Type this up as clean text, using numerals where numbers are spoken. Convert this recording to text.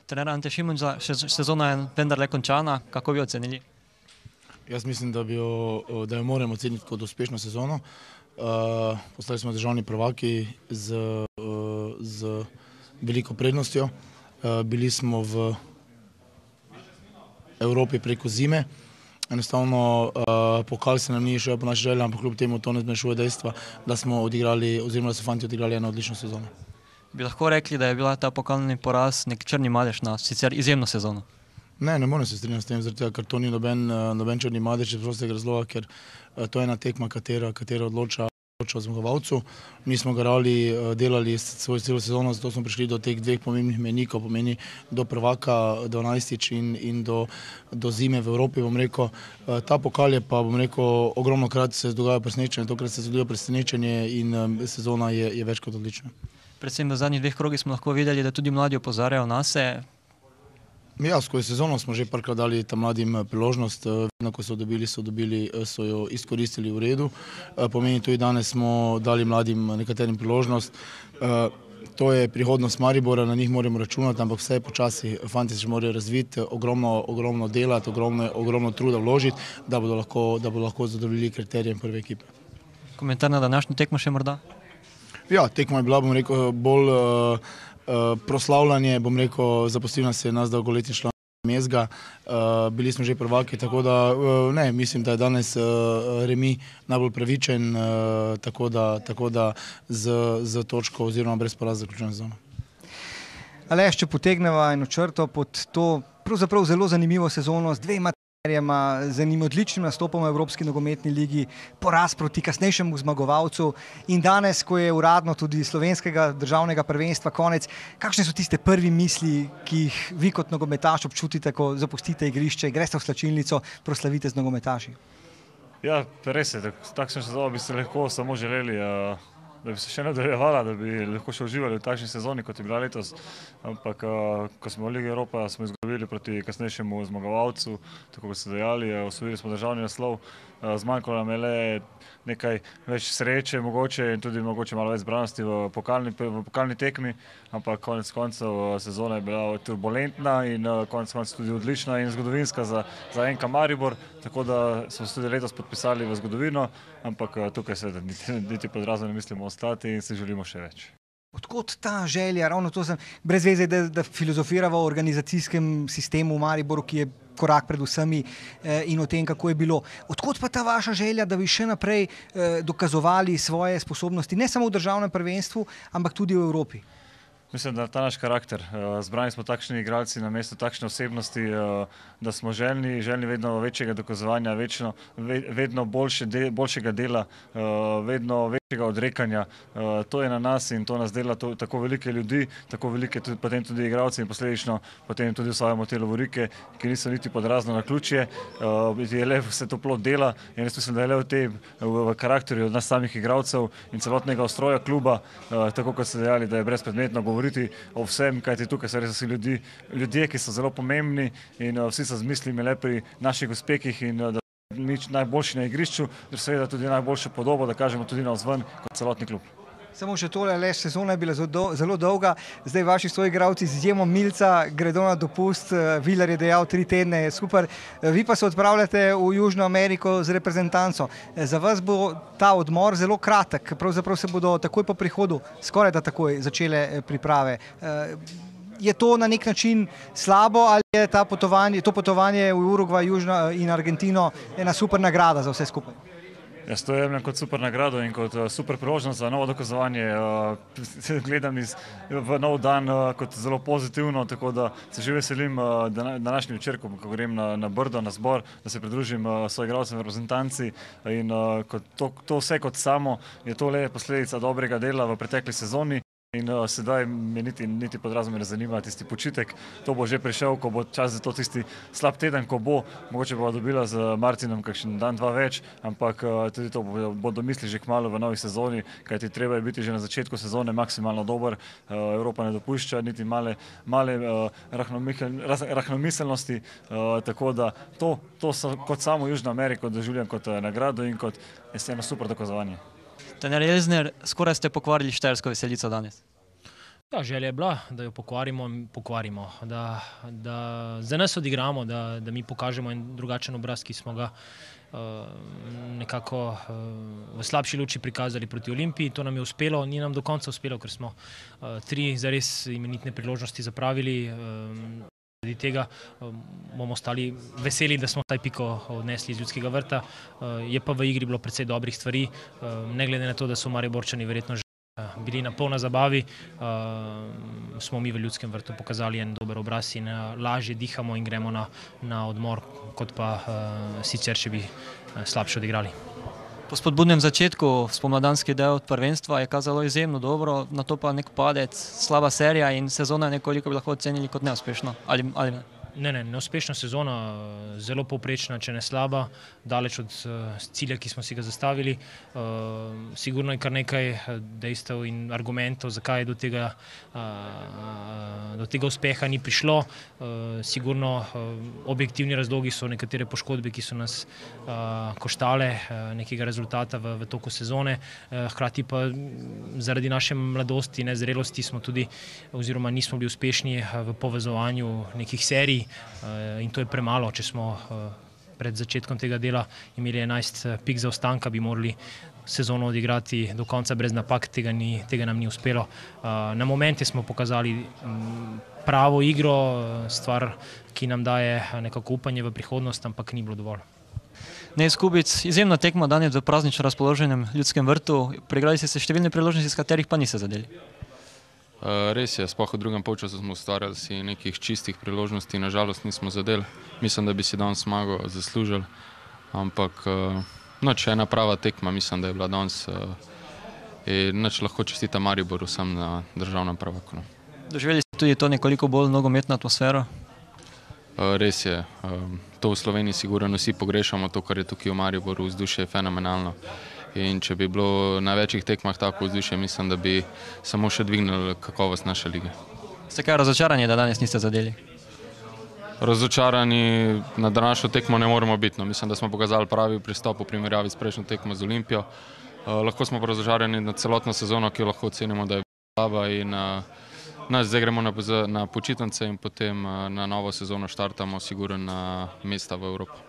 Trener Ante Šimundža, sezona je vendarle končana, kako bi ocenili? Jaz mislim, da jo moramo oceniti kot uspešno sezono. Postali smo državni prvaki z veliko prednostjo. Bili smo v Evropi preko zime. Enostavno pokal se nam ni šel po naši želji, ampak kljub temu to ne zmanjšuje dejstva, da smo odigrali, oziroma da so fanti odigrali eno odlično sezono. Bi lahko rekli, da je bila ta pokalni poraz nek črni madež na sicer izjemno sezono? Ne morem se strinjati s tem, zaradi tega, ker to ni noben črni madež iz prostega razloga, ker to je ena tekma, katera odloča o zmagovalcu. Mi smo garali, delali svojo celo sezono, zato smo prišli do teh dveh pomembnih mejnikov, pomeni do prvaka 12. in do zime v Evropi, bom rekel. Ta pokal je pa, bom rekel, ogromno krat se dogaja presenečenje, tokrat se zgodijo presenečenje in sezona je več kot odlična. Predvsem v zadnjih dveh krogih smo lahko videli, da tudi mladi opozarjajo nase. Ja, skozi sezono smo že parkrat dali tam mladim priložnost, vedno ko so jo izkoristili v redu. Pomeni tudi danes smo dali mladim nekaterim priložnost. To je prihodnost Maribora, na njih moramo računati, ampak vse počasi fanti se morajo razviti, ogromno delati, ogromno truda vložiti, da bodo lahko zadovoljili kriterijem prve ekipe. Komentar na današnjo tekmo še morda? Ja, tekma je bila, bom rekel, bolj proslavljanje, bom rekel, zapustil nas je dolgoletni član Mezga, bili smo že prvaki, tako da ne, mislim, da je danes remi najbolj pravičen, tako da z točko oziroma brez poraza zaključena sezona. Aleš, če potegneva eno črto pod to pravzaprav zelo zanimivo sezono z dvema z enim odličnim nastopom v Evropski nogometni ligi, poraz proti kasnejšemu zmagovalcu in danes, ko je uradno tudi slovenskega državnega prvenstva konec, kakšne so tiste prvi misli, ki jih vi kot nogometaš občutite, ko zapustite igrišče, greste v slačilnico, proslavite z nogometaši? Ja, res je, takšno sezono bi se lahko samo želeli, da bi se še nadaljevala, da bi lahko še uživali v takšni sezoni, kot je bila letos. Ampak, ko smo v Ligi Evropa, smo izgubili proti kasnejšemu zmagovalcu, tako kot ste dejali, osvojili smo državni naslov. Zmanjkalo nam je le nekaj več sreče mogoče in tudi mogoče malo več zbranosti v pokalni tekmi, ampak konec koncev sezona je bila turbulentna in konec koncev tudi odlična in zgodovinska za NK Maribor, tako da smo se tudi letos podpisali v zgodovino, ampak tukaj seveda niti pod razno ne mislimo ostati in si želimo še več. Odkot ta želja, ravno to sem brez veze, da filozofirava o organizacijskem sistemu v Mariboru, ki je korak pred vsemi in o tem, kako je bilo. Odkot pa ta vaša želja, da bi še naprej dokazovali svoje sposobnosti, ne samo v državnem prvenstvu, ampak tudi v Evropi? Mislim, da ta naš karakter, zbrani smo takšni igralci na mesto takšne osebnosti, da smo željni vedno večjega dokazovanja, vedno boljšega dela, vedno večjega odrekanja. To je na nas in to nas dela tako velike ljudi, tako velike potem tudi igralci in posledično potem tudi osvajamo te lovorike, ki niso niti pod razno naključje, je le vse to plod dela in jaz mislim, da je le v karakterju od nas samih igralcev in celotnega ustroja kluba, tako kot ste dejali, da je brezpredmetno govoriti o vsem, kajti tukaj so res vsi ljudje, ki so zelo pomembni in vsi so z mislimi le pri naših uspehih in da nič najboljši na igrišču, ter seveda tudi najboljšo podobo, da kažemo tudi navzven kot celotni klub. Samo še tole, Aleš, sezona je bila zelo dolga, zdaj vaši soigralci z izjemo Milca gredo na dopust, Viler je dejal 3 tedne, je super, vi pa se odpravljate v Južno Ameriko z reprezentanco. Za vas bo ta odmor zelo kratek, pravzaprav se bodo takoj po prihodu, skoraj da takoj, začele priprave. Je to na nek način slabo ali je to potovanje v Urugvaj, Južno in Argentino ena super nagrada za vse skupaj? Jaz to jemljem kot super nagrado in kot super priložnost za novo dokazovanje. Gledam v nov dan kot zelo pozitivno, tako da se že veselim današnji večer, ko grem na Brdo, na zbor, da se pridružim soigralcem v reprezentanci in to vse kot samo je to le posledica dobrega dela v pretekli sezoni. In sedaj me niti pod razno ne zanima tisti počitek. To bo že prišel, ko bo čas za to tisti slab teden, ko bo. Mogoče bo dobila z Martinom kakšen dan, 2 več, ampak tudi to bodo misli že kmalu v novi sezoni, kajti treba je biti že na začetku sezone maksimalno dober. Evropa ne dopušča niti male rahlomiselnosti, tako da to kot samo Južno Ameriko doživljam kot nagrado in kot eno super dokazovanje. Trener Elzner, skoraj ste pokvarili štajersko veselico danes. Ja, želja je bila, da jo pokvarimo, da za nas odigramo, da mi pokažemo en drugačen obraz, ki smo ga nekako v slabši luči prikazali proti Olimpiji. To nam je uspelo, ni nam do konca uspelo, ker smo 3 zares imenitne priložnosti zapravili. Zaradi tega bomo ostali veseli, da smo taj piko odnesli iz Ljudskega vrta. Je pa v igri bilo precej dobrih stvari, ne glede na to, da so Mariborčani verjetno že bili na polna zabavi, smo mi v Ljudskem vrtu pokazali en dober obraz in lažje dihamo in gremo na odmor, kot pa sicer, če bi slabše odigrali. Po spodbudnem začetku spomladanski del prvenstva je kazalo izjemno dobro, na to pa nek padec, slaba serija in sezona nekoliko bi lahko ocenili kot neuspešno. Ali ne? Ne, neuspešna sezona, zelo povprečna, če ne slaba, daleč od cilja, ki smo si ga zastavili. Sigurno je kar nekaj dejstev in argumentov, zakaj do tega uspeha ni prišlo. Sigurno objektivni razlogi so nekatere poškodbe, ki so nas koštale nekega rezultata v toku sezone. Hkrati pa zaradi naše mladosti, nezrelosti smo tudi, oziroma nismo bili uspešni v povezovanju nekih serij. In to je premalo, če smo pred začetkom tega dela imeli 11 pik zaostanka, bi morali sezono odigrati do konca brez napak, tega nam ni uspelo. Na momente smo pokazali pravo igro, stvar, ki nam daje nekako upanje v prihodnost, ampak ni bilo dovolj. Nejc Kubic, izjemna tekma danes v praznično razpoloženem Ljudskem vrtu. Preigrali ste se številne priložnosti, s katerih pa niste zadeli. Res je, sploh v drugem polčasu smo ustvarjali si nekih čistih priložnosti, nažalost nismo zadeli. Mislim, da bi si danes zmago zaslužili, ampak če ena prava tekma, mislim, da je bila danes in lahko čestita Mariboru sam na državnem prvaku. Doživeli ste tudi to nekoliko bolj nogometno atmosfero? Res je, to v Sloveniji sigurno vsi pogrešamo, to, kar je tukaj v Mariboru, vzdušje je fenomenalno. In če bi bilo na večjih tekmah tako vzdušje, mislim, da bi samo še dvignili kakovost naše lige. Ste kaj razočarani, da danes niste zadeli? Razočarani na današnjo tekmo ne moremo biti. Mislim, da smo pokazali pravi pristop v primerjavi s prejšnjo tekmo z Olimpijo. Lahko smo pa razočarani na celotno sezono, ki jo lahko ocenimo, da je slaba in zdaj gremo na počitnice in potem na novo sezono štartamo sigurno na mesta v Evropi.